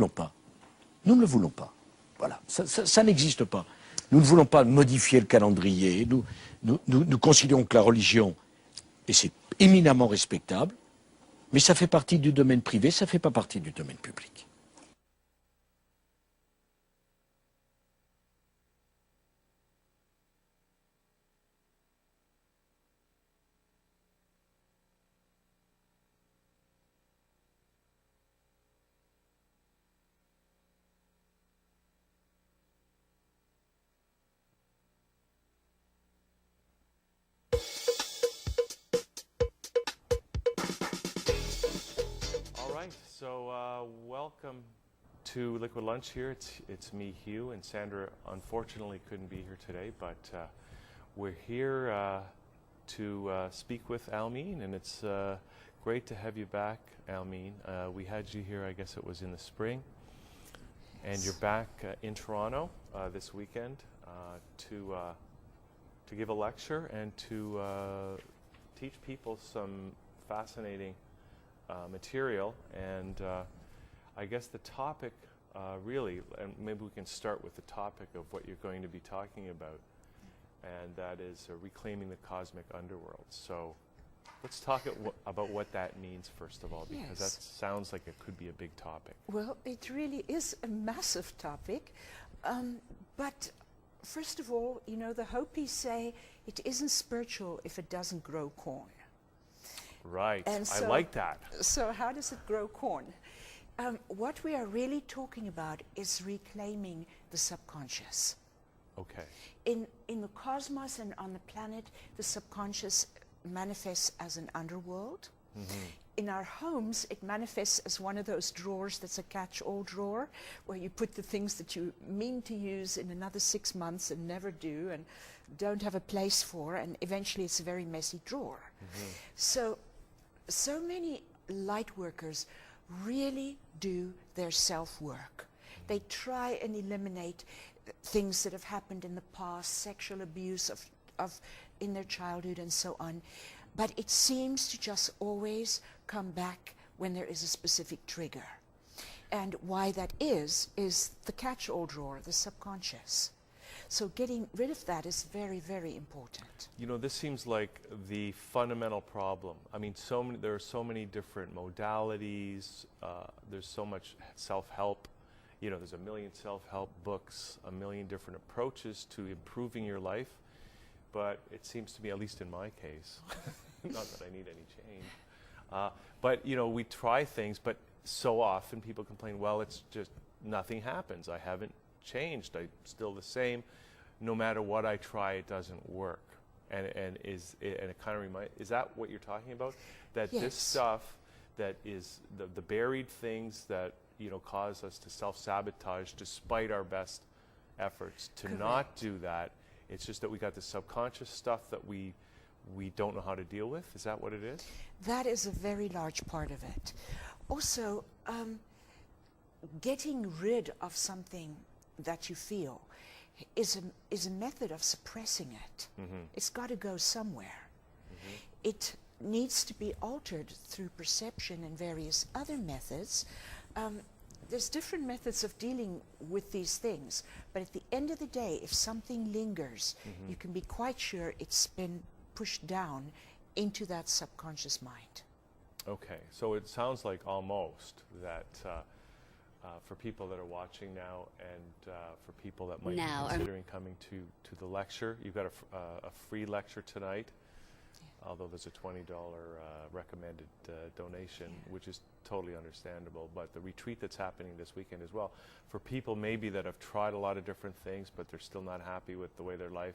voulons pas. Nous ne le voulons pas. Voilà, ça n'existe pas. Nous ne voulons pas modifier le calendrier. Nous considérons que la religion, et c'est éminemment respectable, mais ça fait partie du domaine privé, ça ne fait pas partie du domaine public. So welcome to Liquid Lunch here. It's me, Hugh, and Sandra unfortunately couldn't be here today, but we're here to speak with Almeen, and it's great to have you back, Almeen. We had you here, I guess it was in the spring, and you're back in Toronto this weekend to give a lecture and to teach people some fascinating material, and I guess the topic really, and maybe we can start with the topic of what you're going to be talking about, and that is reclaiming the cosmic underworld. So let's talk about what that means first of all, because that sounds like it could be a big topic. Well, it really is a massive topic, but first of all, you know, the Hopis say it isn't spiritual if it doesn't grow corn. Right, And I like that. So how does it grow corn? What we are really talking about is reclaiming the subconscious. Okay. In the cosmos and on the planet, the subconscious manifests as an underworld. Mm-hmm. In our homes, it manifests as one of those drawers that's a catch-all drawer, where you put the things that you mean to use in another 6 months and never do and don't have a place for, and eventually it's a very messy drawer. Mm-hmm. So many light workers really do their self-work. They try and eliminate things that have happened in the past, sexual abuse of in their childhood and so on. But it seems to just always come back when there is a specific trigger. And why that is the catch-all drawer, the subconscious. So getting rid of that is very, very important. You know, this seems like the fundamental problem. I mean, there are so many different modalities. There's so much self-help. You know, there's a million self-help books, a million different approaches to improving your life. But it seems to me, at least in my case, not that I need any change, but, you know, we try things, but so often people complain, well, it's just nothing happens. I haven't changed. I'm still the same. No matter what I try, it doesn't work. And it kind of reminds, is that what you're talking about? That yes. This stuff that is the buried things that, you know, cause us to self-sabotage despite our best efforts to Correct. Not do that. It's just that we got the subconscious stuff that we don't know how to deal with. Is that what it is? That is a very large part of it. Also, getting rid of something that you feel is a method of suppressing it. Mm-hmm. It's got to go somewhere. Mm-hmm. It needs to be altered through perception and various other methods. There's different methods of dealing with these things, but at the end of the day, if something lingers, mm-hmm. you can be quite sure it's been pushed down into that subconscious mind. Okay, so it sounds like almost that for people that are watching now, and for people that might be considering coming to the lecture, you've got a free lecture tonight, although there's a $20 recommended donation, which is totally understandable. But the retreat that's happening this weekend as well, for people maybe that have tried a lot of different things, but they're still not happy with the way their life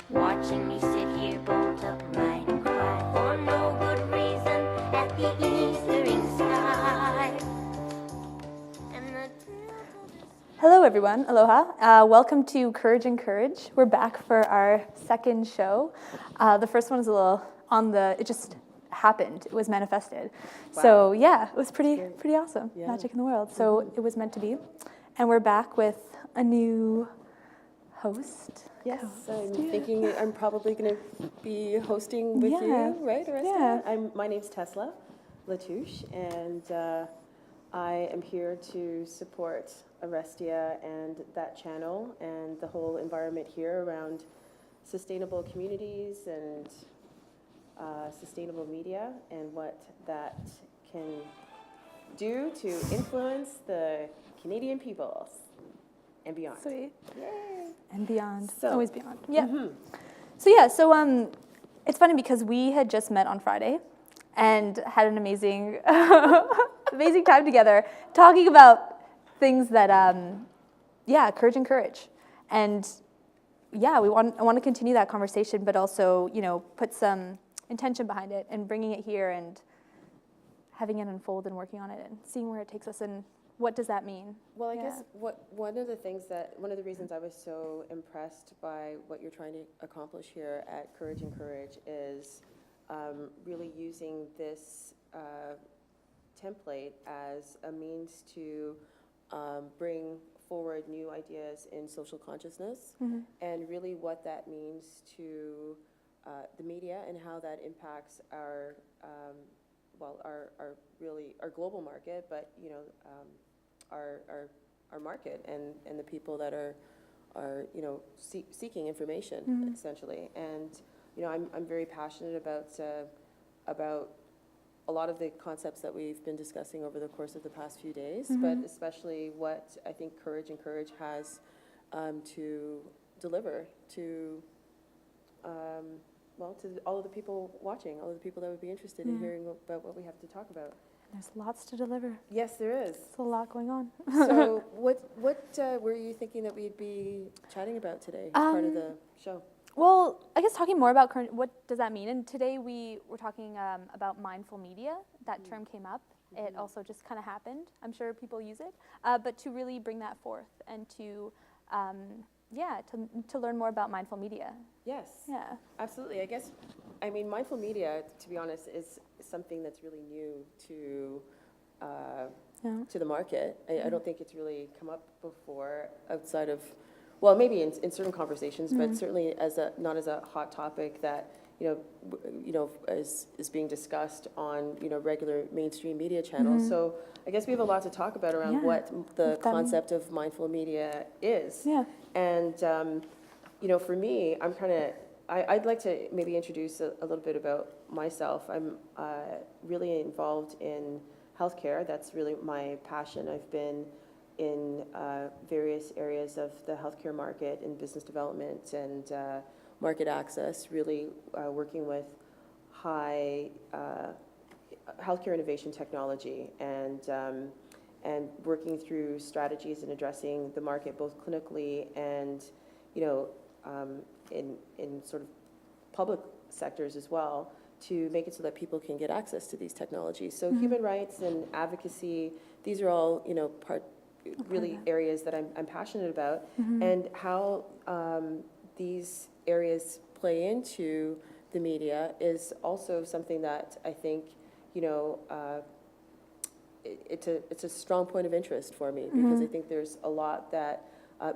Watching me Hello, everyone. Aloha. Welcome to Courage and Courage. We're back for our second show. The first one was a little it just happened. It was manifested. Wow. So yeah, it was pretty awesome. Yeah. Magic in the world. So it was meant to be. And we're back with a new host. Yes, I'm thinking I'm probably going to be hosting with Yeah. you, right, Arista? Yeah. My name's Tesla Latouche, and I am here to support Arestia and that channel and the whole environment here around sustainable communities and sustainable media and what that can do to influence the Canadian peoples and beyond. Sweet. Yay! And beyond. So- Always beyond. Yeah. So it's funny because we had just met on Friday and had an amazing amazing time together talking about things that courage and courage. And yeah, I want to continue that conversation, but also, put some intention behind it and bringing it here and having it unfold and working on it and seeing where it takes us and what does that mean? Well, I Yeah. guess one of the reasons I was so impressed by what you're trying to accomplish here at Courage and Courage is really using this template as a means to bring forward new ideas in social consciousness and really what that means to the media and how that impacts our global market, but our market and the people that are seeking information essentially. And I'm very passionate about a lot of the concepts that we've been discussing over the course of the past few days, but especially what I think Courage and Courage has to deliver to to all of the people watching, all of the people that would be interested in hearing about what we have to talk about. There's lots to deliver. Yes, there is. There's a lot going on. So what were you thinking that we'd be chatting about today as part of the show? Well, I guess talking more about current, what does that mean? And today we were talking about mindful media. That term came up. It also just kind of happened. I'm sure people use it. But to really bring that forth and to learn more about mindful media. Yes. Yeah. Absolutely. Mindful media, to be honest, is something that's really new to the market. I don't think it's really come up before outside of, well, maybe in certain conversations, but certainly not as a hot topic that is being discussed on regular mainstream media channels. So I guess we have a lot to talk about around what the concept of mindful media is. Yeah. And for me, I'd like to maybe introduce a little bit about myself. I'm really involved in healthcare. That's really my passion. I've been in various areas of the healthcare market in business development and market access, really working with high healthcare innovation technology and working through strategies and addressing the market both clinically and in sort of public sectors as well, to make it so that people can get access to these technologies. So human rights and advocacy, these are all really areas that I'm passionate about, and how these areas play into the media is also something that I think it's a strong point of interest for me, because I think there's a lot that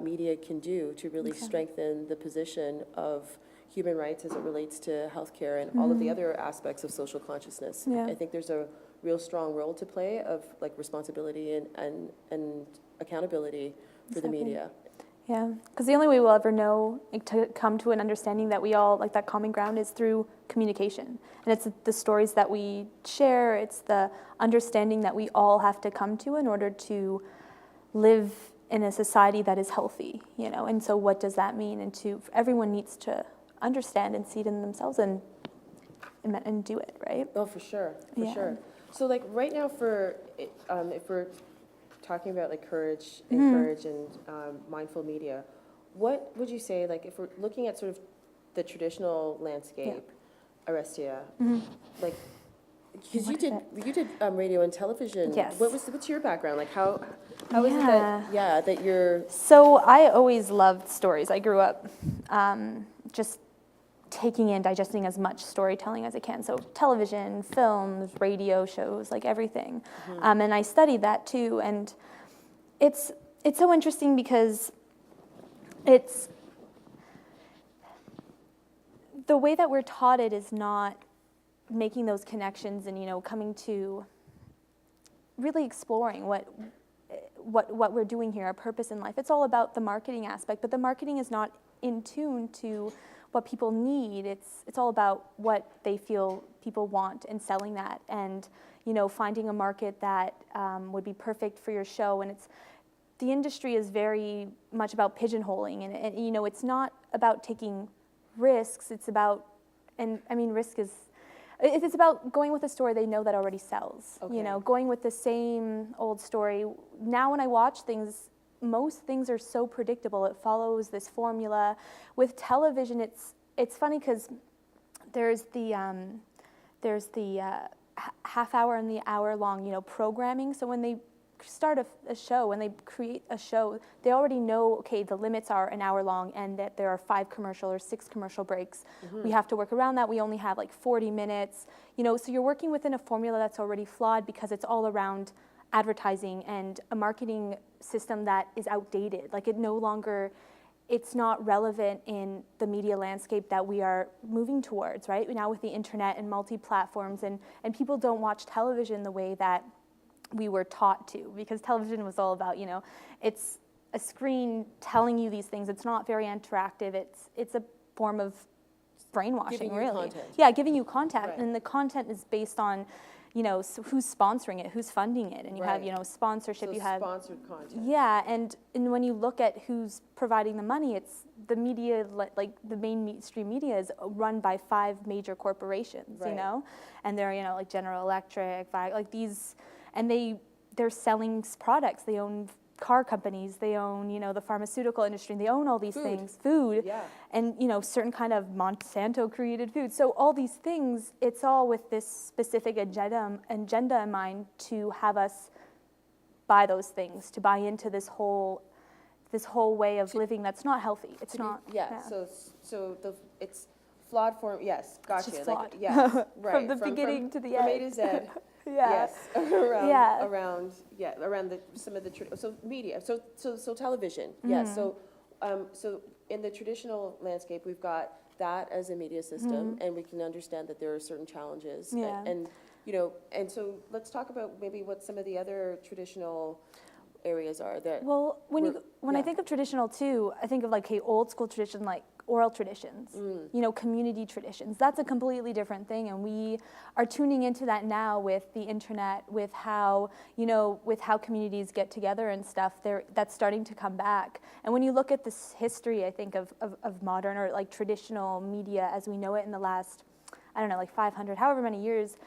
media can do to really strengthen the position of human rights as it relates to healthcare and all of the other aspects of social consciousness. Yeah. I think there's a real strong role to play of responsibility and accountability for the media. Yeah, because the only way we'll ever know to come to an understanding that we all, that common ground, is through communication. And it's the stories that we share, it's the understanding that we all have to come to in order to live in a society that is healthy, And so what does that mean? And everyone needs to understand and see it in themselves and do it, right? Oh, for sure, Yeah. sure. So right now if we're talking about courage and courage and mindful media, what would you say, if we're looking at sort of the traditional landscape, Arestia, Because What you did radio and television. Yes. What's your background? Like how is it Yeah. that you're So I always loved stories. I grew up just taking in, digesting as much storytelling as I can. So television, films, radio shows, like everything. And I studied that too. And it's so interesting because it's the way that we're taught it is not making those connections and, you know, coming to really exploring what we're doing here, our purpose in life. It's all about the marketing aspect, but the marketing is not in tune to what people need. It's all about what they feel people want and selling that, and, you know, finding a market that would be perfect for your show. And the industry is very much about pigeonholing, and you know, it's not about taking risks. It's about, and I mean, it's about going with a story they know that already sells. Okay. You know, going with the same old story. Now when I watch things, most things are so predictable. It follows this formula. With television, it's funny because there's the half hour and the hour long, you know, programming. So when they start a show, when they create a show, they already know, okay, the limits are an hour long and that there are 5 commercial or 6 commercial breaks. We have to work around that. We only have like 40 minutes, you know, so you're working within a formula that's already flawed because it's all around advertising and a marketing system that is outdated. Like it's not relevant in the media landscape that we are moving towards, right? Now with the internet and multi-platforms, and people don't watch television the way that we were taught to, because television was all about, you know, it's a screen telling you these things. It's not very interactive. It's a form of brainwashing, Giving you really. content. Yeah, giving you content, Right. and the content is based on, you know, who's sponsoring it, who's funding it, and you have, Right. you know, sponsorship. so You have sponsored content? yeah, and when you look at who's providing the money, it's the media, like the mainstream media is run by 5 major corporations, you Right. know, and they're, you know, like General Electric, like these, and they're selling products. They own car companies, they own, you know, the pharmaceutical industry, and they own all these things, food, Yeah. and, you know, certain kind of Monsanto created food. So all these things, it's all with this specific agenda in mind to have us buy those things, to buy into this whole way of living that's not healthy. It's not. Yeah. So it's flawed form. Yes, gotcha. just Like, flawed. yes, right. From the beginning to the from end. A to Z. Yeah. Yes. around Yeah. around some of the so media. So television. Mm-hmm. Yes. So so in the traditional landscape, we've got that as a media system, and we can understand that there are certain challenges. Mm-hmm. Yeah. And you know, and so let's talk about maybe what some of the other traditional areas are that. Well, when I yeah. think of traditional too, I think of like old school tradition, like oral traditions, you know, community traditions. That's a completely different thing, and we are tuning into that now with the internet, with how, you know, with how communities get together and stuff. That's starting to come back. And when you look at this history, I think of modern or like traditional media as we know it in the last, I don't know, like 500, however many years,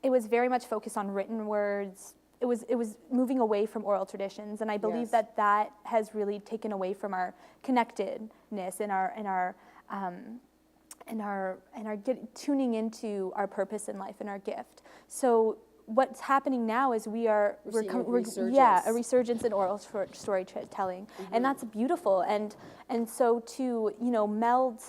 it was very much focused on written words. It was moving away from oral traditions, and I believe Yes. that has really taken away from our connectedness and our tuning into our purpose in life and our gift. So what's happening now is we're seeing a resurgence. yeah, a resurgence in oral storytelling, and that's beautiful. And so to, you know, meld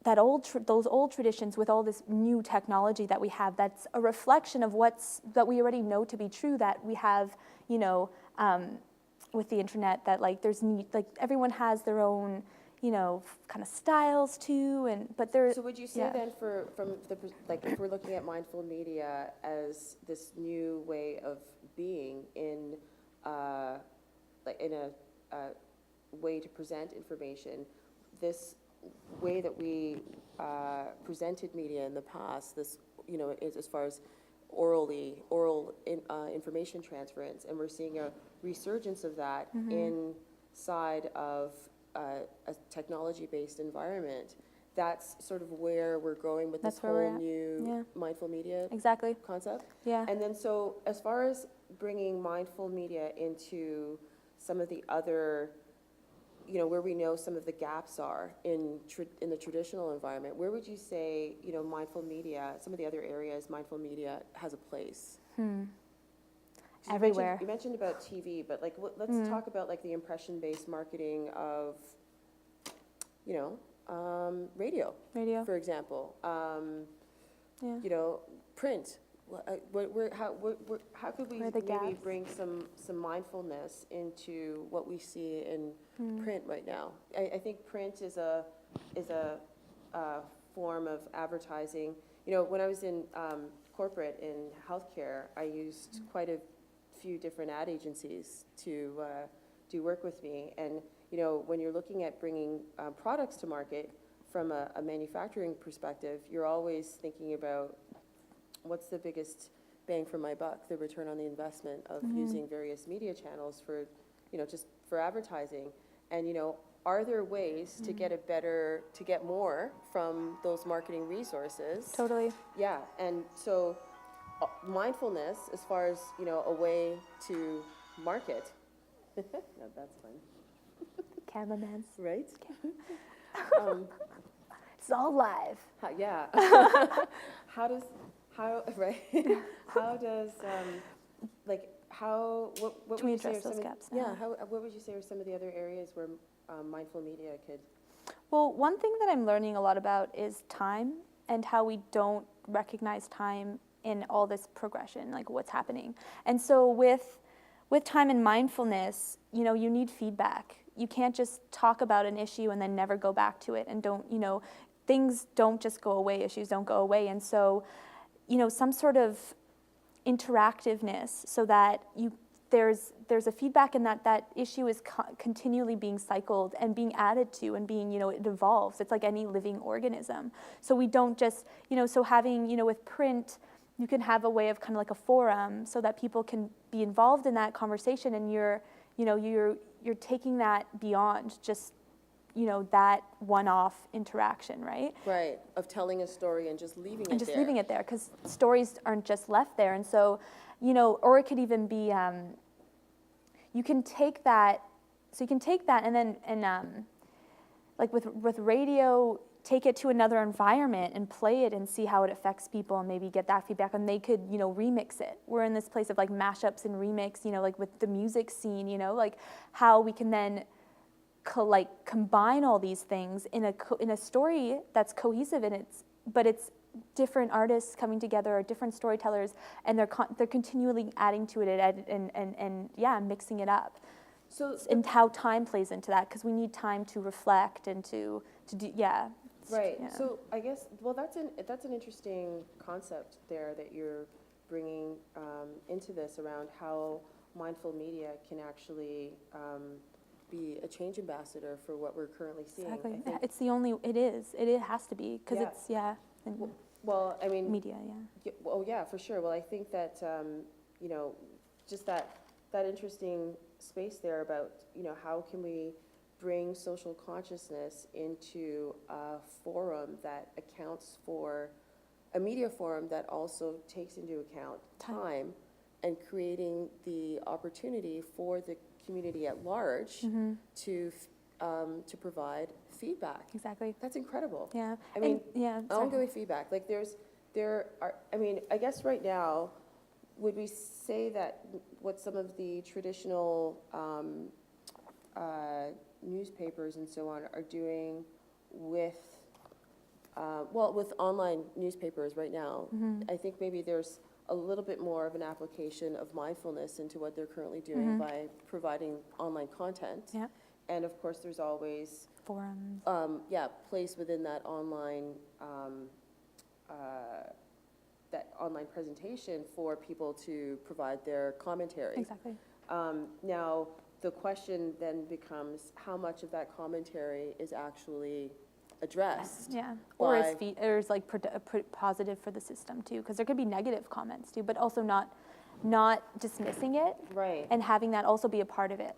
those old traditions with all this new technology that we have, that's a reflection of that we already know to be true, that we have, you know, with the internet, that like there's like everyone has their own, you know, kind of styles too, but there's. So would you say then if we're looking at mindful media as this new way of being in a way to present information, this way that we presented media in the past, this, you know, as far as oral information transference, and we're seeing a resurgence of that inside of a technology-based environment. That's sort of where we're going with That's this where we're whole at. new mindful media Exactly. concept. Yeah. And then so as far as bringing mindful media into some of the other you know, where we know some of the gaps are in the traditional environment, where would you say, you know, mindful media, some of the other areas, mindful media has a place? So Everywhere. You mentioned about TV, but like, let's talk about like the impression-based marketing of, you know, radio, for example. Yeah. You know, print. How could we Where are the maybe gaps? bring some mindfulness into what we see in print right now? I think print is a form of advertising. You know, when I was in corporate in healthcare, I used quite a few different ad agencies to do work with me. And you know, when you're looking at bringing products to market from a manufacturing perspective, you're always thinking about what's the biggest bang for my buck, the return on the investment of using various media channels for, you know, just for advertising. And, you know, are there ways to get more from those marketing resources? Totally. Yeah, and so mindfulness, as far as, you know, a way to market. No, that's fun, Cameraman. right? It's all live. Yeah. Right? What Can we would you say are address those some gaps yeah, now? what would you say are some of the other areas where mindful media could? Well, one thing that I'm learning a lot about is time and how we don't recognize time in all this progression, like what's happening. And so with time and mindfulness, you know, you need feedback. You can't just talk about an issue and then never go back to it, and don't, you know, things don't just go away, issues don't go away. And so, you know, some sort of interactiveness so that there's a feedback, and that issue is continually being cycled and being added to and being, you know, it evolves. It's like any living organism. So we don't just, you know, so having, you know, with print, you can have a way of kind of like a forum so that people can be involved in that conversation, and you're taking that beyond just, you know, that one-off interaction, right? Right, of telling a story and just leaving it there. And just leaving it there, because stories aren't just left there. And so, you know, or it could even be, you can take that and then, like with radio, take it to another environment and play it and see how it affects people, and maybe get that feedback, and they could, you know, remix it. We're in this place of like mashups and remix, you know, like with the music scene, you know, like how we can then combine all these things in a story that's cohesive, and but it's different artists coming together, or different storytellers, and they're continually adding to it and yeah, mixing it up. So and how time plays into that, because we need time to reflect and to do, yeah. right. Yeah. So I guess, well, that's an interesting concept there that you're bringing into this, around how mindful media can actually be a change ambassador for what we're currently seeing. Exactly. I think, It has to be, because Yeah. it's, yeah. And well, I mean, media, yeah. oh yeah, for sure. Well, I think that you know, just that interesting space there about, you know, how can we bring social consciousness into a forum that accounts for a media forum that also takes into account time, and creating the opportunity for the community at large to provide feedback. Exactly. That's incredible. Yeah. I mean, yeah. ongoing feedback. Like there are, I mean, I guess right now, would we say that what some of the traditional newspapers and so on are doing with, with online newspapers right now, I think maybe there's a little bit more of an application of mindfulness into what they're currently doing by providing online content. Yeah. And of course, there's always Forums. place within that online presentation for people to provide their commentary. Exactly. Now, the question then becomes, how much of that commentary is actually addressed? Yeah. Or by- is like positive for the system too, because there could be negative comments too, but also not dismissing it, Right. and having that also be a part of it.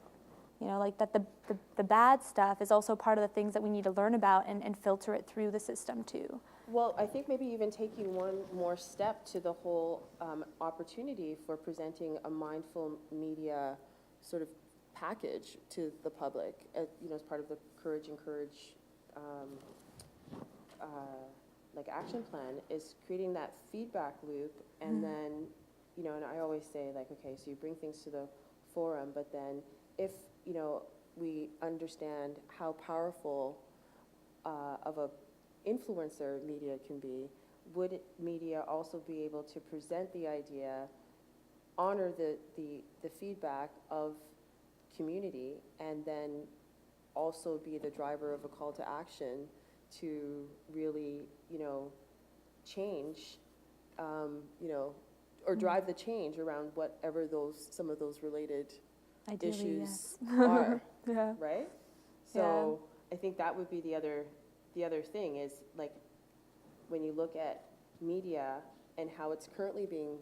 You know, like that the bad stuff is also part of the things that we need to learn about and filter it through the system too. Well, I think maybe even taking one more step to the whole opportunity for presenting a mindful media sort of package to the public, as part of the Courage Encourage like action plan, is creating that feedback loop, and then, and I always say, like, okay, so you bring things to the forum, but then if, we understand how powerful of a influencer media can be, would media also be able to present the idea, honor the feedback of community, and then also be the driver of a call to action to really, change, or drive the change around whatever some of those related Ideally, issues yes. are, Yeah. right? So I think that would be the other thing is, like, when you look at media and how it's currently being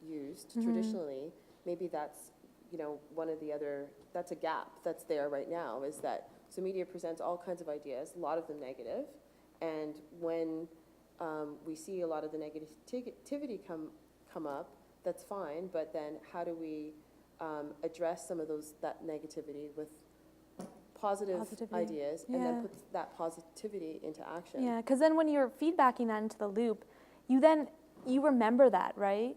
used traditionally, maybe that's, one of the other, that's a gap that's there right now, is that, so media presents all kinds of ideas, a lot of them negative, and when we see a lot of the negativity come up, that's fine, but then how do we address some of that negativity with positive ideas, and then put that positivity into action? Yeah, because then when you're feedbacking that into the loop, you remember that, right?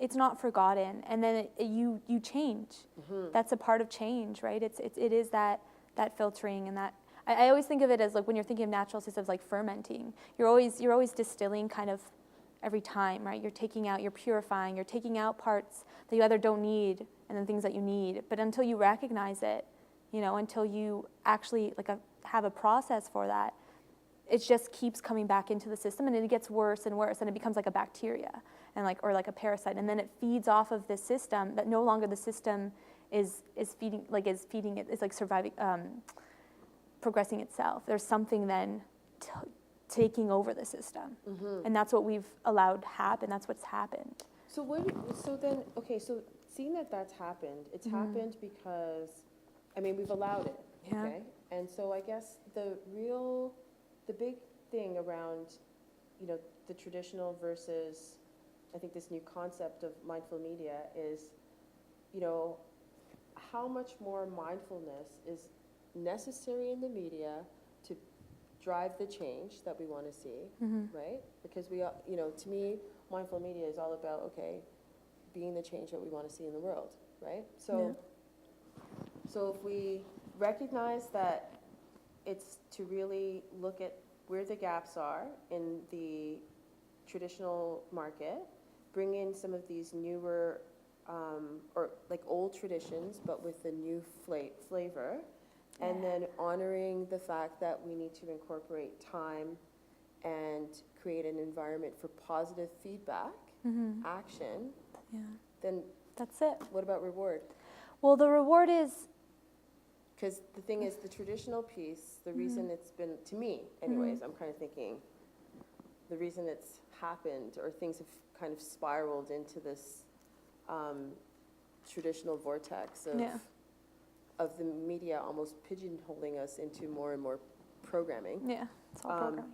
It's not forgotten, and then you change. That's a part of change, right? It is that filtering, and that I always think of it as, like, when you're thinking of natural systems, like fermenting. You're always distilling kind of every time, right? You're taking out, you're purifying, you're taking out parts that you either don't need, and then things that you need. But until you recognize it, until you actually have a process for that, it just keeps coming back into the system, and it gets worse and worse, and it becomes like a bacteria and or like a parasite, and then it feeds off of this system that no longer the system is feeding it, is like surviving, progressing itself. There's something then taking over the system, and that's what we've allowed happen. That's what's happened. So seeing that that's happened, it's happened because, we've allowed it, okay? And so I guess the big thing around, the traditional versus, I think, this new concept of mindful media is, how much more mindfulness is necessary in the media to drive the change that we want to see, right? Because to me, mindful media is all about, okay, being the change that we want to see in the world, right? So if we recognize that it's to really look at where the gaps are in the traditional market, bring in some of these newer or like old traditions, but with the new flavor, and then honoring the fact that we need to incorporate time and create an environment for positive feedback, action, then that's it. what about reward? Well, the reward is, because the thing is, the traditional piece, the reason it's been, to me anyways, I'm kind of thinking, the reason it's happened, or things have kind of spiraled into this traditional vortex of the media almost pigeonholing us into more and more programming. Yeah, it's all programming.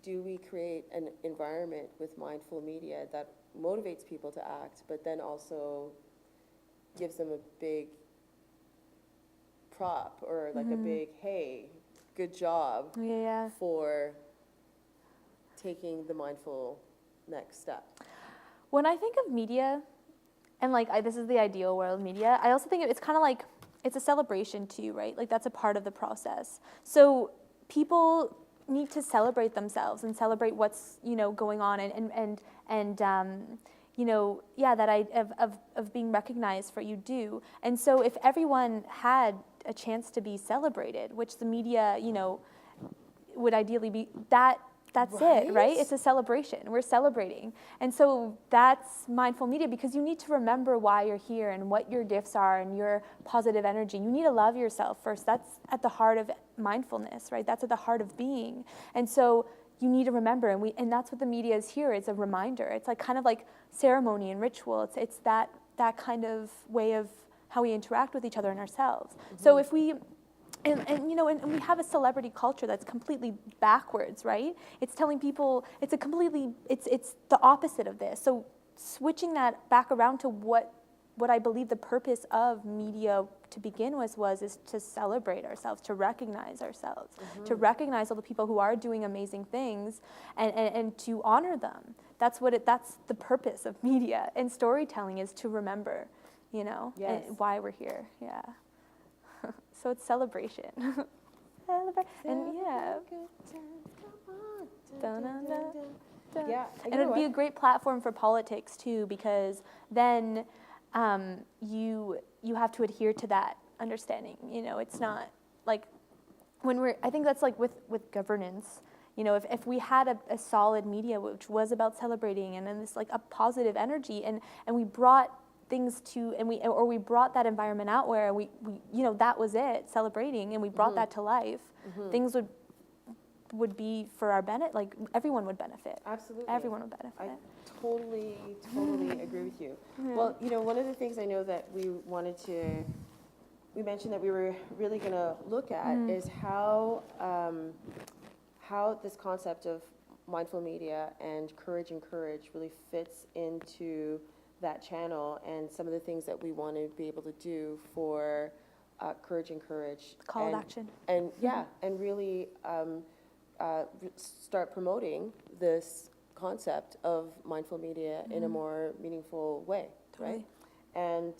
Do we create an environment with mindful media that motivates people to act, but then also gives them a big prop, or like a big, hey, good job for taking the mindful next step? When I think of media, and this is the ideal world media, I also think it's kind of like, it's a celebration too, right? Like, that's a part of the process. So people need to celebrate themselves and celebrate what's, going on, of being recognized for what you do. And so if everyone had a chance to be celebrated, which the media, would ideally be, that's it, right? It's a celebration. We're celebrating. And so that's mindful media, because you need to remember why you're here and what your gifts are and your positive energy. You need to love yourself first. That's at the heart of mindfulness, right? That's at the heart of being. And so you need to remember, and that's what the media is here. It's a reminder. It's like kind of like ceremony and ritual. It's that kind of way of how we interact with each other and ourselves. So if we And we have a celebrity culture that's completely backwards, right? It's telling people it's the opposite of this. So switching that back around to what what I believe the purpose of media to begin with is to celebrate ourselves, to recognize ourselves, to recognize all the people who are doing amazing things, and to honor them. That's the purpose of media and storytelling, is to remember, you know, Yes. and why we're here. Yeah. So it's celebration. And yeah. Dun-dun-dun. Yeah, And it would be a great platform for politics too, because then you have to adhere to that understanding. You know, it's not like I think that's like with governance. You know, if we had a solid media which was about celebrating and then this like a positive energy, and we brought things to, and we brought that environment out where we you know, that was it, celebrating, and we brought that to life, things would be for our benefit, like everyone would benefit. Absolutely. Everyone would benefit. I totally agree with you. Yeah. Well, you know, one of the things I know that we mentioned that we were really going to look at is how this concept of mindful media and Courage really fits into that channel, and some of the things that we want to be able to do for Courage. Call to action. And yeah, and really start promoting this concept of mindful media in a more meaningful way, right? And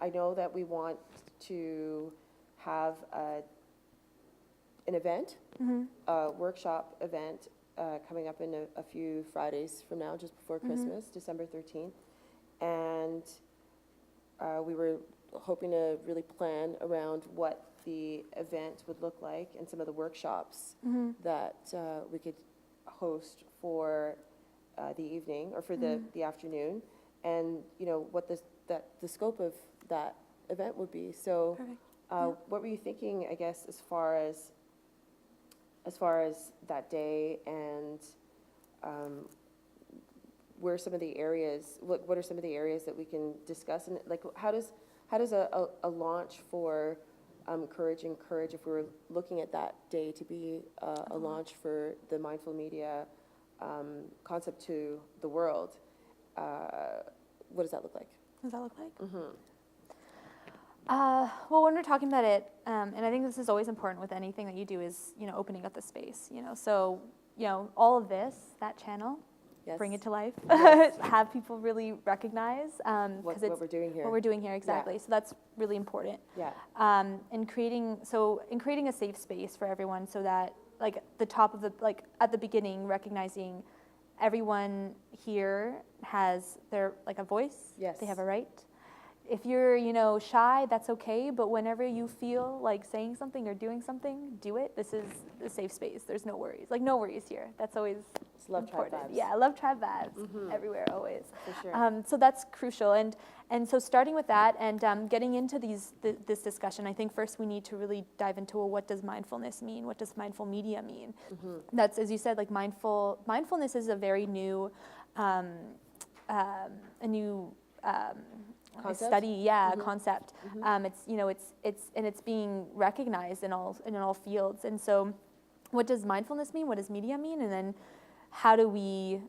I know that we want to have an event, a workshop event coming up in a few Fridays from now, just before Christmas, December 13th. And we were hoping to really plan around what the event would look like and some of the workshops that we could host for the evening or for the afternoon, and you know what the scope of that event would be. So, what were you thinking, I guess, as far as that day, and where some of the areas? What are some of the areas that we can discuss? And like, how does a launch for Courage, if we were looking at that day to be a launch for the mindful media concept to the world, what does that look like? What does that look like? Well, when we're talking about it, and I think this is always important with anything that you do, is, you know, opening up the space, you know. So, you know, all of this, that channel, bring it to life, have people really recognize what we're doing here. What we're doing here, exactly. Yeah. So that's really important. Yeah. In creating a safe space for everyone, so that like the top of the, like at the beginning, recognizing everyone here has their, like, a voice. Yes. They have a right. If you're, you know, shy, that's okay, but whenever you feel like saying something or doing something, do it. This is a safe space. There's no worries. Like, no worries here. That's always It's love tribe important. vibes. Yeah, love tribe vibes everywhere, always. For sure. So that's crucial. And so starting with that and getting into this discussion, I think first we need to really dive into, well, what does mindfulness mean? What does mindful media mean? That's, as you said, like mindfulness is a very new, Concept? study, concept. It's, you know, it's being recognized in all fields. And so, what does mindfulness mean? What does media mean? And then, how do we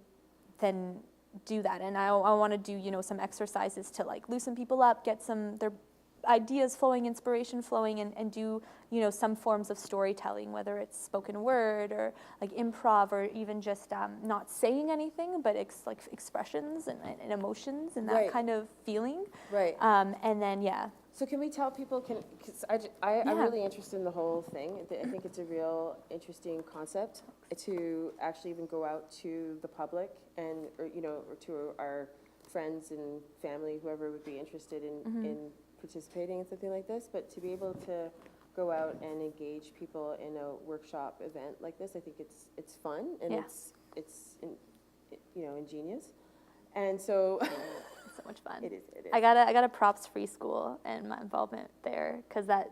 then do that? And I want to do, you know, some exercises to like loosen people up, get their ideas flowing, inspiration flowing, and do, you know, some forms of storytelling, whether it's spoken word or like improv, or even just not saying anything, but like expressions and emotions and that kind of feeling. Right. And then, So can we tell people, because I'm really interested in the whole thing. I think it's a real interesting concept to actually even go out to the public or to our friends and family, whoever would be interested in participating in something like this, but to be able to go out and engage people in a workshop event like this, I think it's fun, and it's ingenious, and so it's so much fun. It is. I got a props free school and my involvement there, because that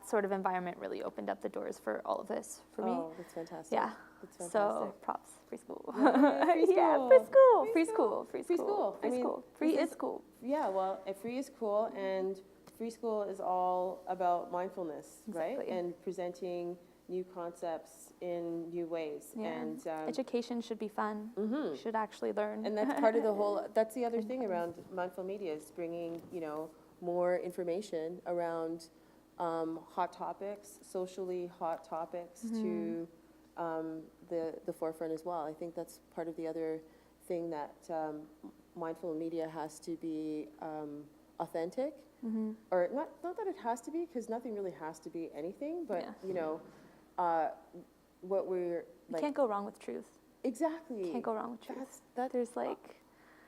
sort of environment really opened up the doors for all of this for me. Oh, that's fantastic. Yeah. That's fantastic. So props, free school. Free school. Yeah, free school. Free school. Free Free school. school. Free I mean, school. Free is cool. Yeah, well, free is cool, and free school is all about mindfulness, right? Exactly. And presenting new concepts in new ways. Yeah. And Education should be fun. You should actually learn. and that's part of the whole, that's the other thing around mindful media is bringing, you know, more information around hot topics, socially hot topics to the forefront as well. I think that's part of the other thing that mindful media has to be authentic, or not that it has to be, because nothing really has to be anything, but Yeah. you know, what we're You like. can't go wrong with truth. Exactly. Can't go wrong with truth. That's There's like,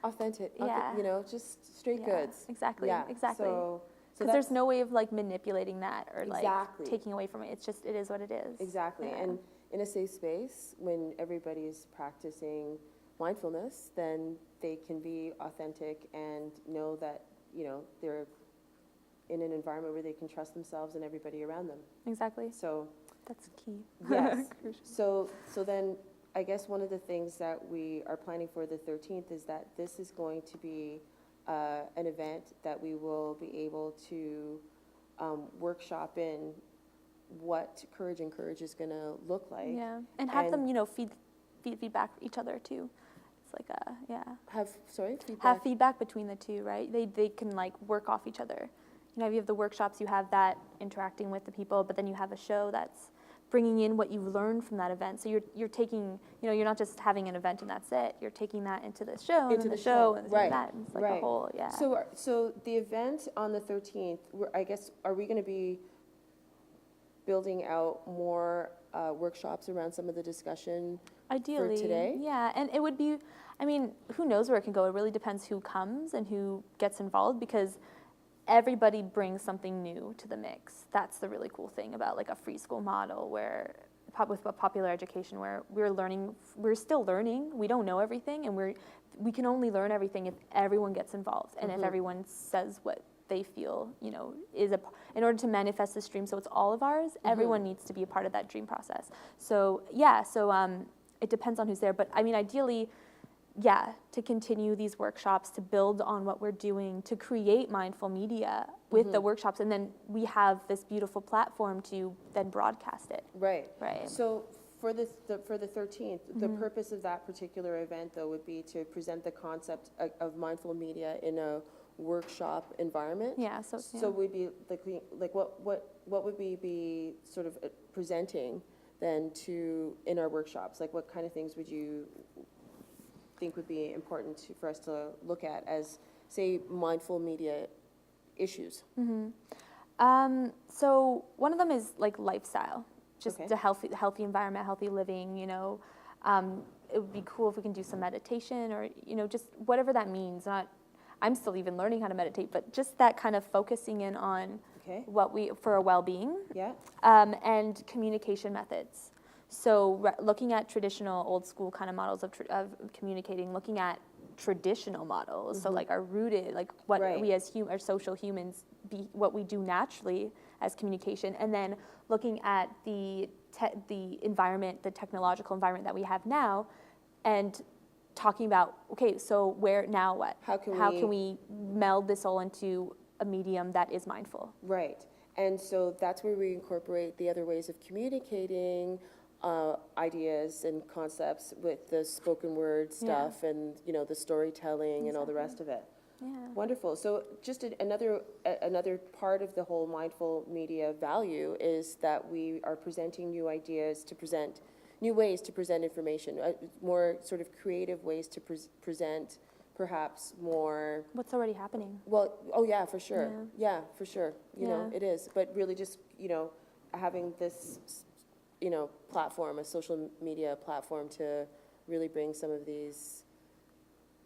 authentic. Yeah. You know, just straight yeah, goods. exactly, Yeah. exactly. So Because there's no way of like manipulating that or like Exactly. taking away from it. It's just, it is what it is. Exactly. Yeah. And in a safe space, when everybody's practicing mindfulness, then they can be authentic and know that, you know, they're in an environment where they can trust themselves and everybody around them. Exactly. So, That's key. yes. Crucial. So then I guess one of the things that we are planning for the 13th is that this is going to be an event that we will be able to workshop in what Courage and Courage is going to look like. Yeah. And have and- them, you know, feedback each other too. It's like a, yeah. Have feedback. Have feedback between the two, right? They can like work off each other. You know, if you have the workshops, you have that interacting with the people, but then you have a show that's bringing in what you've learned from that event. So you're taking, you know, you're not just having an event and that's it. You're taking that into the show, Into and the the show. show, and Right, that. And it's like right. a whole, yeah. So the event on the 13th, I guess, are we going to be building out more workshops around some of the discussion? Ideally, today? yeah, and it would be, I mean, who knows where it can go? It really depends who comes and who gets involved, because everybody brings something new to the mix. That's the really cool thing about like a free school model, where with popular education, where we're still learning. We don't know everything, and we can only learn everything if everyone gets involved and if everyone says what they feel, you know, in order to manifest this dream. So it's all of ours. Everyone needs to be a part of that dream process. So yeah, it depends on who's there, but I mean, ideally, yeah, to continue these workshops, to build on what we're doing, to create mindful media with the workshops, and then we have this beautiful platform to then broadcast it. Right. Right. So for the 13th, the purpose of that particular event, though, would be to present the concept of mindful media in a workshop environment. Yeah. So So we'd be like what would we be sort of presenting then in our workshops? Like what kind of things would you think would be important for us to look at as, say, mindful media issues? So one of them is like lifestyle, just Okay. a healthy environment, healthy living. You know, it would be cool if we can do some meditation, or you know, just whatever that means. I'm still even learning how to meditate, but just that kind of focusing in on Okay. for our well-being. Yeah. And communication methods. So looking at traditional old school kind of models of communicating, looking at traditional models, so like our rooted, like what Right. we as our social humans, what we do naturally as communication, and then looking at the environment, the technological environment that we have now, and talking about, okay, so now what? How can we meld this all into a medium that is mindful? Right. And so that's where we incorporate the other ways of communicating ideas and concepts with the spoken word stuff and, you know, the storytelling and all the rest of it. Yeah. Wonderful. So just another part of the whole mindful media value is that we are presenting new ideas to present, new ways to present information, more sort of creative ways to present perhaps more. What's already happening? Well, oh yeah, for sure. Yeah, for sure. You know, Yeah. it is. But really just, you know, having this, you know, platform, a social media platform to really bring some of these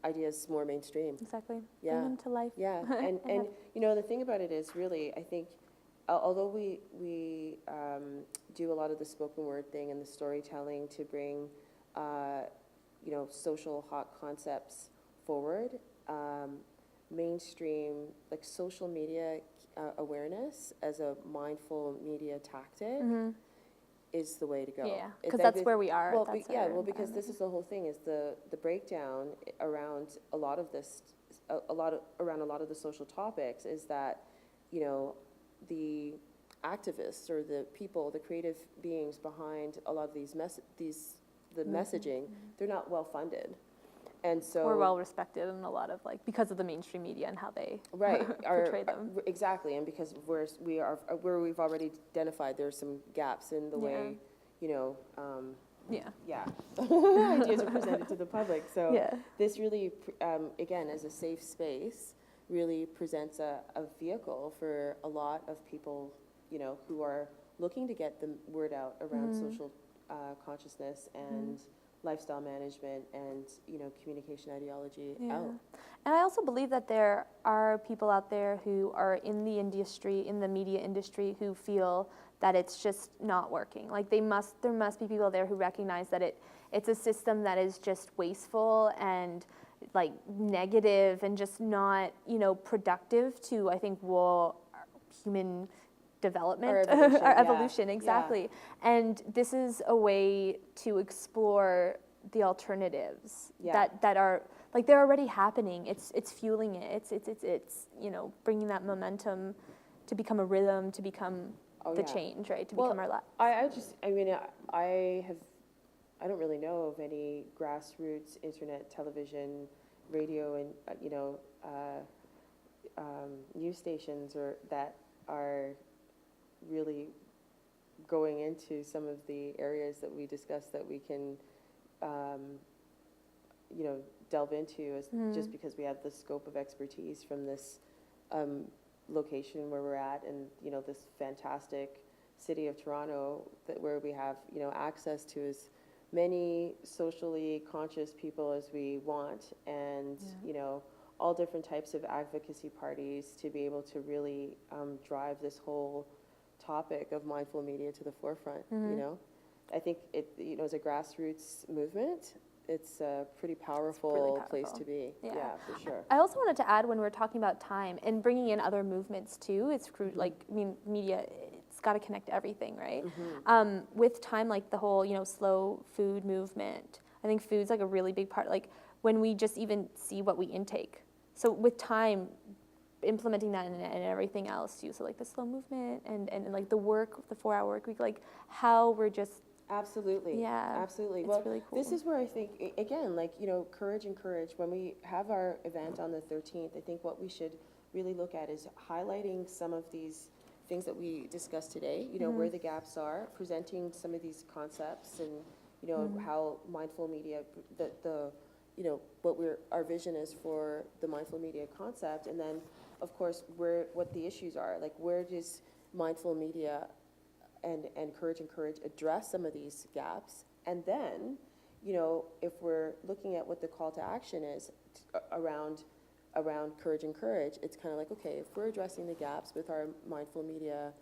ideas more mainstream. Exactly. Yeah. Bring them to life. Yeah, and you know, the thing about it is really, I think, although we do a lot of the spoken word thing and the storytelling to bring, you know, social hot concepts forward, mainstream, like social media awareness as a mindful media tactic is the way to go. Yeah, because that's where we are. Well, That's yeah, our well, because this environment. is the whole thing, is the breakdown around a lot of this, around a lot of the social topics is that, you know, the activists or the people, the creative beings behind a lot of these messaging, they're not well funded. And so We're well respected in a lot of like because of the mainstream media and how they right portray them. Exactly, and because we've already identified there's some gaps in the way, you know, ideas are presented to the public. So this really, again, as a safe space, really presents a vehicle for a lot of people, you know, who are looking to get the word out around social consciousness and lifestyle management and, you know, communication ideology out. And I also believe that there are people out there who are in the industry, in the media industry, who feel that it's just not working. Like there must be people there who recognize that it's a system that is just wasteful and like negative and just not, you know, productive to, I think, human development, our evolution, exactly. And this is a way to explore the alternatives that are like they're already happening. It's fueling it. It's you know, bringing that momentum to become a rhythm, to become the change, right? To become our lives. I don't really know of any grassroots internet, television, radio, and you know, news stations or that are really going into some of the areas that we discussed that we can, you know, delve into as just because we have the scope of expertise from this location where we're at, and you know, this fantastic city of Toronto where we have, you know, access to as many socially conscious people as we want, and you know, all different types of advocacy parties to be able to really drive this whole topic of mindful media to the forefront. You know, I think it, you know, as a grassroots movement, it's a pretty powerful place to be. Yeah, for sure. I also wanted to add, when we're talking about time and bringing in other movements too, it's like, I mean, media, it's got to connect everything, right? With time, like the whole, you know, slow food movement, I think food's like a really big part, like when we just even see what we intake. So with time, implementing that and everything else too. So like the slow movement and like the 4-hour work week, like how we're just absolutely. It's Well, really cool. this is where I think, again, like, you know, courage. When we have our event on the 13th, I think what we should really look at is highlighting some of these things that we discussed today, you know, where the gaps are, presenting some of these concepts and, you know, how mindful media, the you know, our vision is for the mindful media concept, and then, of course, what the issues are, like where does mindful media and courage address some of these gaps, and then, you know, if we're looking at what the call to action is around courage, it's kind of like, okay, if we're addressing the gaps with our mindful media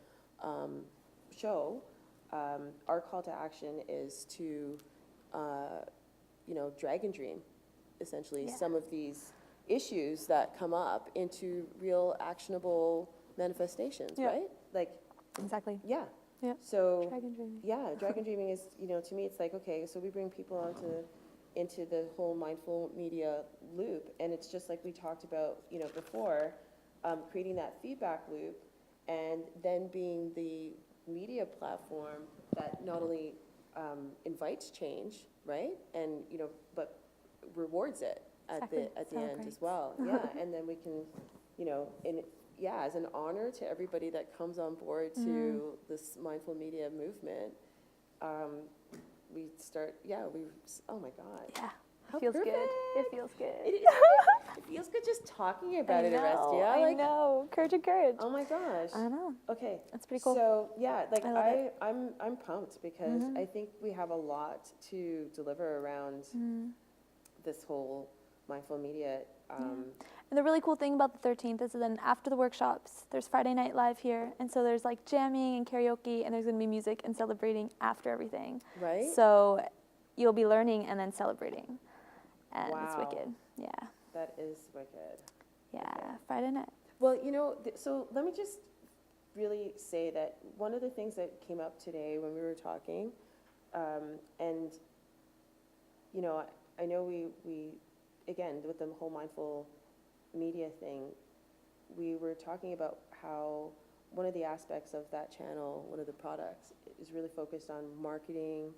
show, our call to action is to, you know, drag and dream, essentially, some of these issues that come up into real actionable manifestations, right? Like, exactly. So Dragon dreaming. Dragon dreaming is, you know, to me, it's like, okay, so we bring people into the whole mindful media loop, and it's just like we talked about, you know, before, creating that feedback loop, and then being the media platform that not only invites change, right, and, you know, but rewards it at the end as well. And then we can, you know, as an honor to everybody that comes on board to this mindful media movement, we start, oh my God. It feels good. It feels good. It feels good just talking about it, Arestia. I know. Courage. Oh my gosh. I know. Okay. That's pretty cool. So like I'm pumped because I think we have a lot to deliver around this whole mindful media. And the really cool thing about the 13th is then after the workshops, there's Friday Night Live here. And so there's like jamming and karaoke, and there's going to be music and celebrating after everything. Right. So you'll be learning and then celebrating. And it's Wow. wicked. Yeah. That is wicked. Yeah. Okay. Friday night. Well, you know, so let me just really say that one of the things that came up today when we were talking, and, you know, I know we again, with the whole mindful media thing, we were talking about how one of the aspects of that channel, one of the products, is really focused on marketing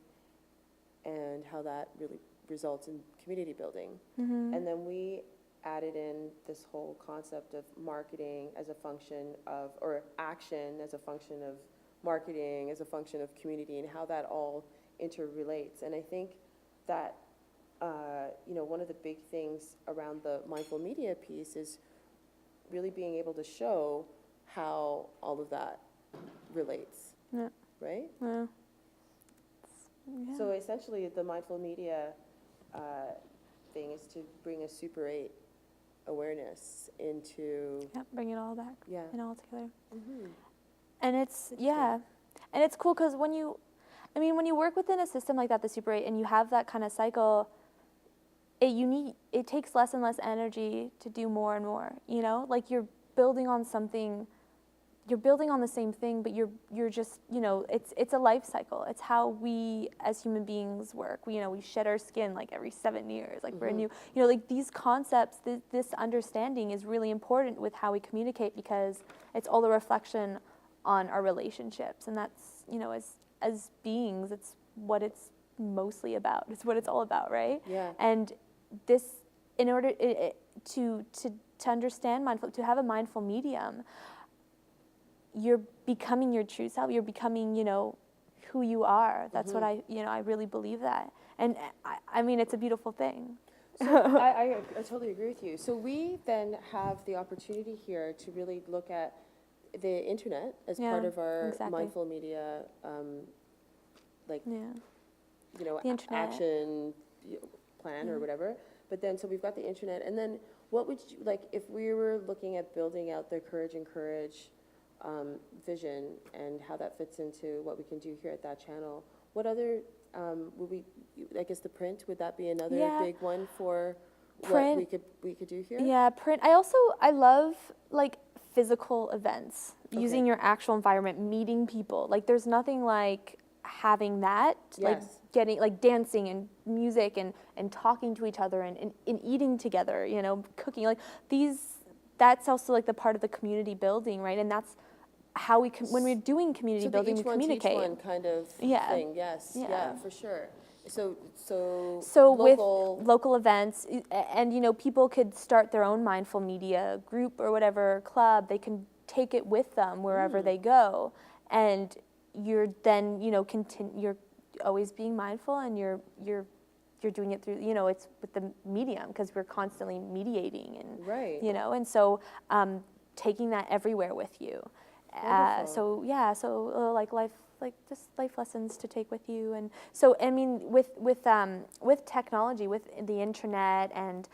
and how that really results in community building. And then we added in this whole concept of marketing as a function of, or action as a function of marketing, as a function of community, and how that all interrelates. And I think that, one of the big things around the mindful media piece is really being able to show how all of that relates, Yeah. right? Yeah. So essentially, the mindful media thing is to bring a Super 8 awareness into, Yeah, bring it all back. yeah. And all together. Mm-hmm. And it's, yeah. And it's cool because when you work within a system like that, the Super 8, and you have that kind of cycle, it takes less and less energy to do more and more, Like you're building on something, you're building on the same thing, but you're just, it's a life cycle. It's how we as human beings work. We shed our skin like every 7 years, like we're new, like these concepts, this understanding is really important with how we communicate, because it's all a reflection on our relationships. And that's, as beings, it's what it's mostly about. It's what it's all about, right? Yeah. And this, in order to understand mindful, to have a mindful medium, you're becoming your true self. You're becoming, who you are. That's what I really believe that. And I mean, it's a beautiful thing. So I totally agree with you. So we then have the opportunity here to really look at the internet as part of our mindful media, the internet. action plan or whatever. But then, so we've got the internet, and then what would you, like, if we were looking at building out the Courage and Courage vision and how that fits into what we can do here at that channel, what other, would we, I guess the print, would that be another big one for Print. what we could do here? Yeah, print. I love like physical events, using your actual environment, meeting people. Like there's nothing like having that, like getting, like dancing and music and talking to each other and eating together, cooking, like that's also like the part of the community building, right? And that's how we, when we're doing community building, we communicate. So the each one teach one kind of thing, yes, yeah, for sure. So local, with local events, and people could start their own mindful media group or whatever club. They can take it with them wherever they go, and you're then you're always being mindful, and you're doing it through it's with the medium, because we're constantly mediating, and and so taking that everywhere with you. Just life lessons to take with you. And so, I mean, with technology, with the internet and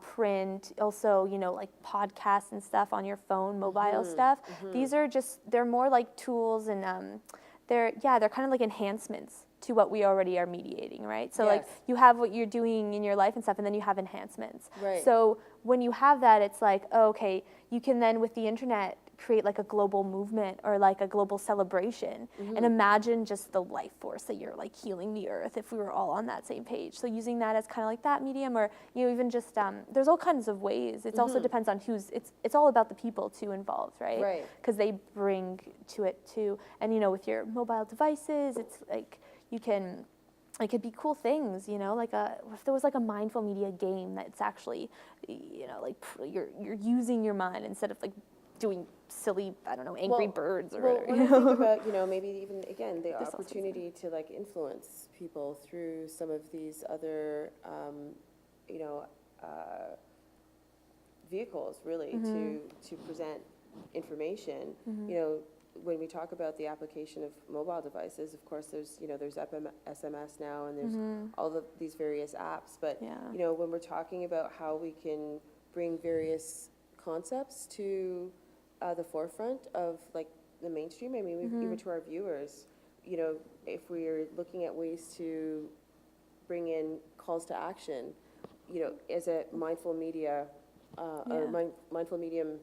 print, also, like podcasts and stuff on your phone, mobile stuff, these are they're more like tools, and they're kind of like enhancements to what we already are mediating, right? So like you have what you're doing in your life and stuff, and then you have enhancements. Right. So when you have that, it's like, oh, okay, you can then with the internet create like a global movement or like a global celebration, and imagine just the life force that you're like healing the earth if we were all on that same page. So using that as kind of like that medium, or even just there's all kinds of ways. It also depends on it's all about the people too involved, right? Right. Because they bring to it too. And with your mobile devices, it's like it could be cool things, like if there was like a mindful media game that's actually, like you're using your mind instead of like doing silly, I don't know, Angry Birds or whatever. When I think about, maybe even, again, the opportunity to, like, influence people through some of these other, vehicles, really, to present information. When we talk about the application of mobile devices, of course, there's SMS now, and there's all of these various apps. But, when we're talking about how we can bring various concepts to the forefront of like the mainstream, I mean, even to our viewers, if we're looking at ways to bring in calls to action, as a mindful media or mindful medium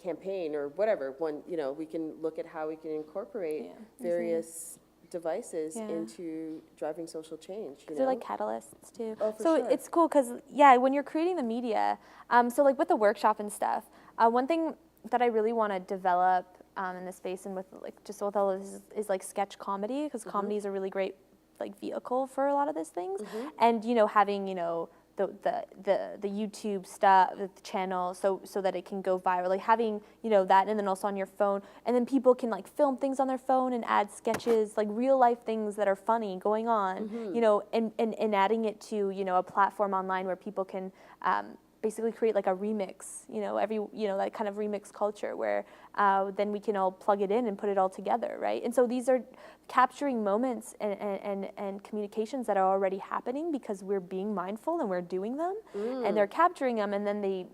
campaign or whatever one, we can look at how we can incorporate various devices into driving social change. They're like catalysts too. Oh, for so sure. It's cool because when you're creating the media, so like with the workshop and stuff, one thing that I really want to develop in this space and with like just with all of this is like sketch comedy, because comedy is a really great like vehicle for a lot of these things. And having the YouTube stuff, the channel, so that it can go viral, like having that, and then also on your phone, and then people can like film things on their phone and add sketches, like real life things that are funny going on, and adding it to a platform online where people can basically create like a remix, that kind of remix culture where then we can all plug it in and put it all together, right? And so these are capturing moments and communications that are already happening because we're being mindful and we're doing them, and they're capturing them, and then they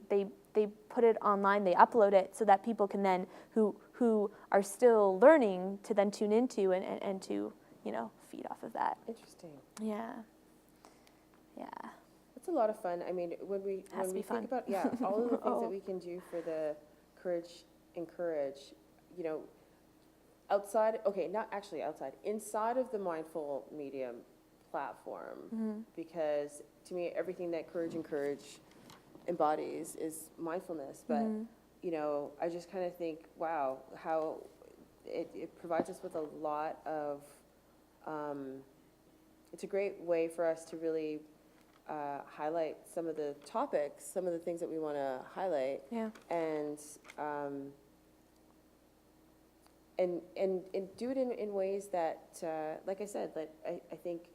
put it online, they upload it so that people can then, who are still learning, to then tune into and to, feed off of that. Interesting. Yeah. It's a lot of fun. I mean, when we think about all of the things that we can do for the encourage, inside of the Mindful Medium platform, because to me everything that encourage embodies is mindfulness. But I just kind of think, wow, how it provides us with a lot of. It's a great way for us to really highlight some of the topics, some of the things that we want to highlight, and do it in ways that, like I said, that I think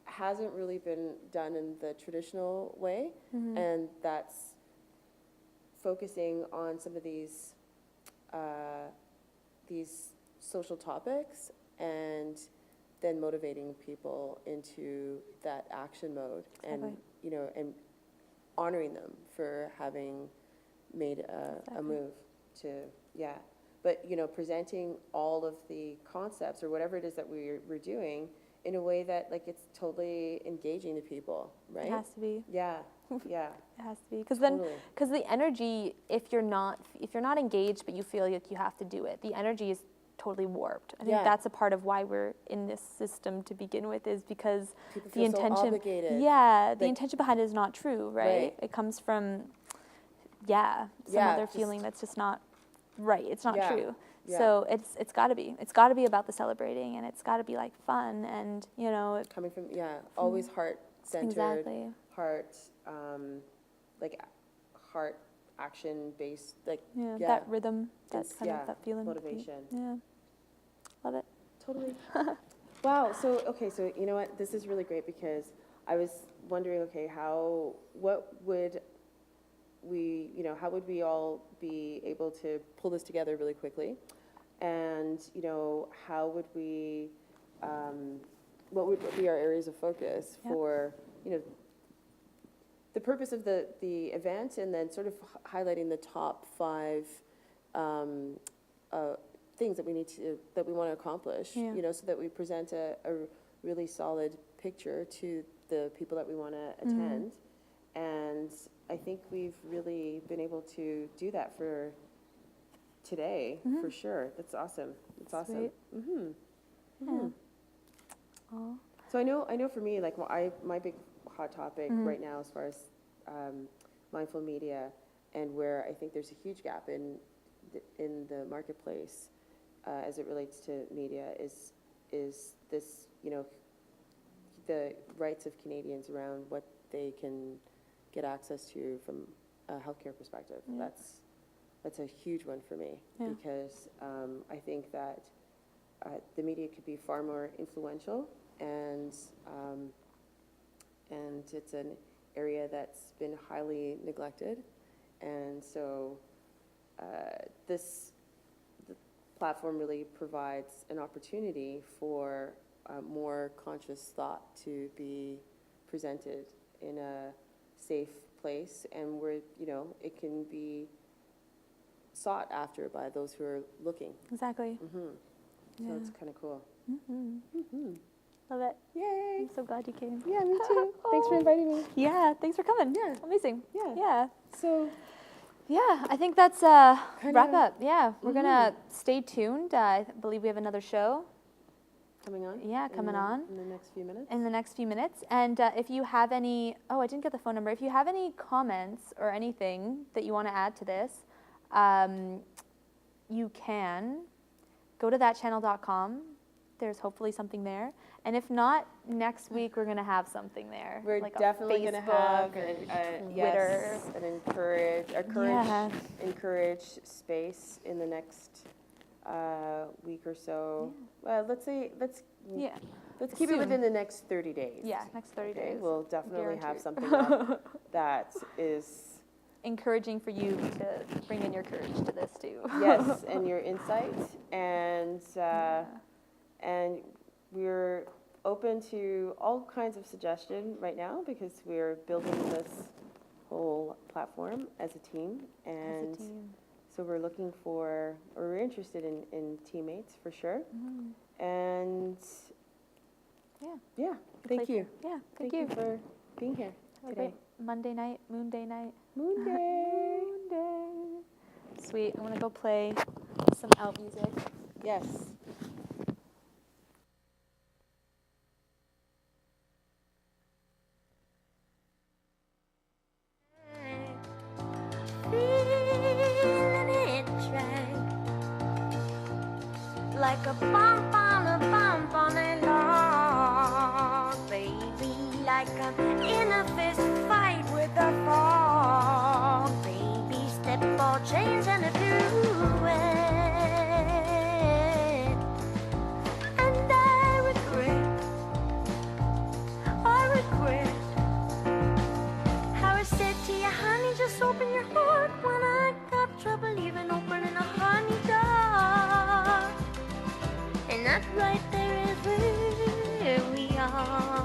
hasn't really been done in the traditional way, and that's focusing on some of these social topics and then motivating people into that action mode, and and honoring them for having made a move to but presenting all of the concepts or whatever it is that we're doing in a way that like it's totally engaging to people, right? It has to be. Yeah. It has to be, because the energy, if you're not engaged but you feel like you have to do it, the energy is totally warped. I think that's a part of why we're in this system to begin with, is because people the feel intention, so obligated. the intention behind it is not true, right? It comes from some other feeling that's just not right. It's not true. So it's got to be about the celebrating, and it's got to be like fun, and coming from always heart-centered, exactly. heart action based, like that rhythm, that kind of that feeling, motivation. Love it. Totally. Wow. So you know what? This is really great, because I was wondering, how would we all be able to pull this together really quickly, and how would we, what would be our areas of focus for the purpose of the event, and then sort of highlighting the top 5 things that we want to accomplish, so that we present a really solid picture to the people that we want to attend. And I think we've really been able to do that for today, for sure. That's awesome. That's awesome. So I know for me, like my big hot topic right now, as far as mindful media, and where I think there's a huge gap in the marketplace as it relates to media, is this the rights of Canadians around what they can get access to from a healthcare perspective. That's a huge one for me, because I think that the media could be far more influential, and it's an area that's been highly neglected, and so the platform really provides an opportunity for more conscious thought to be presented in a safe place, and where it can be sought after by those who are looking. Exactly. So it's kind of cool. Love it. Yay! I'm so glad you came. Yeah, me too. Thanks for inviting me. Yeah, thanks for coming. Yeah. Amazing. Yeah. So I think that's wrap up. Yeah, we're gonna stay tuned. I believe we have another show coming on. Yeah, coming on in the next few minutes. in the next few minutes. And if you have any, I didn't get the phone number. If you have any comments or anything that you want to add to this, you can go to thatchannel.com. There's hopefully something there. And if not, next week we're going to have something there. We're like definitely going to have Twitter. yes, encourage space in the next week or so. Well, let's keep it within the next 30 days. Yeah, next 30 days. We'll definitely have Guaranteed. something up that is encouraging for you to bring in your courage to this too. yes, and your insight, and we're open to all kinds of suggestion right now because we're building this whole platform as a team, and so we're looking for, or we're interested in teammates for sure, and thank you. Yeah, Thank you for being here Have a today. great Monday night, Moon Day night. Moon Day. Moon Day. Sweet. I'm gonna go play some out music. Yes. Feeling it drag like a bump on a log, baby, like I'm in a fist fight with a fog, baby, step all chains and a duet, and I regret how I said to you, honey, just open your heart when I got trouble even opening a honey door. And that right there is where we are.